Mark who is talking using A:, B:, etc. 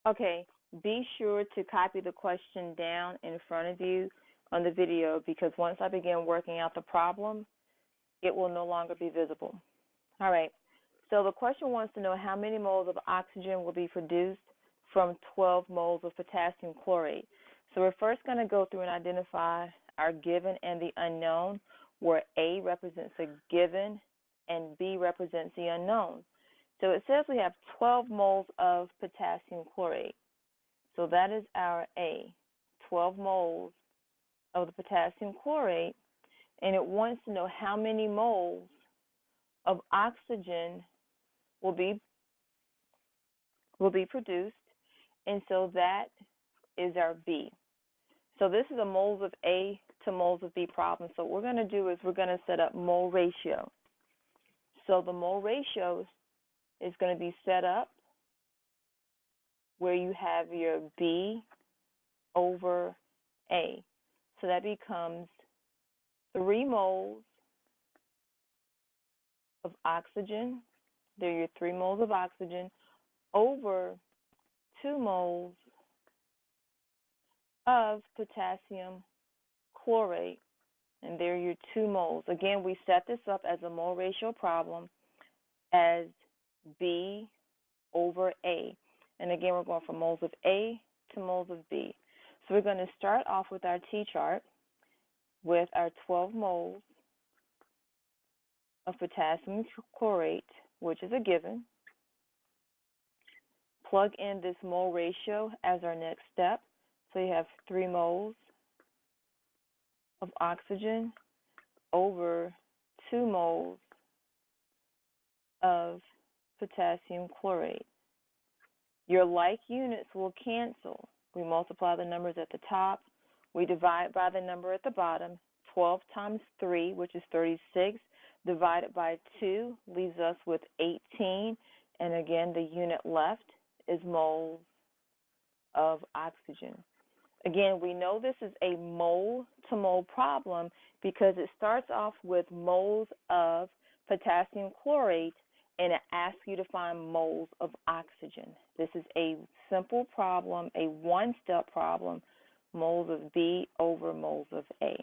A: Okay, be sure to copy the question down in front of you on the video because once I begin working out the problem, it will no longer be visible. All right, so the question wants to know how many moles of oxygen will be produced from 12 moles of potassium chlorate. So we're first going to go through and identify our given and the unknown, where A represents a given and B represents the unknown. So it says we have 12 moles of potassium chlorate. So that is our A, 12 moles of the potassium chlorate, and it wants to know how many moles of oxygen will be produced, and so that is our B. So this is a moles of A to moles of B problem. So what we're going to do is we're going to set up mole ratio. So the mole ratio is going to be set up where you have your B over A. So that becomes 3 moles of oxygen. There are your 3 moles of oxygen over 2 moles of potassium chlorate. And there are your 2 moles. Again, we set this up as a mole ratio problem as B over A. And again, we're going from moles of A to moles of B. So we're going to start off with our T-chart with our 12 moles of potassium chlorate, which is a given. Plug in this mole ratio as our next step. So you have 3 moles of oxygen over 2 moles of potassium chlorate. Your like units will cancel. We multiply the numbers at the top. We divide by the number at the bottom. 12 times 3, which is 36, divided by 2 leaves us with 18. And again, the unit left is moles of oxygen. Again, we know this is a mole-to-mole problem because it starts off with moles of potassium chlorate, and it asks you to find moles of oxygen. This is a simple problem, a one-step problem, moles of B over moles of A.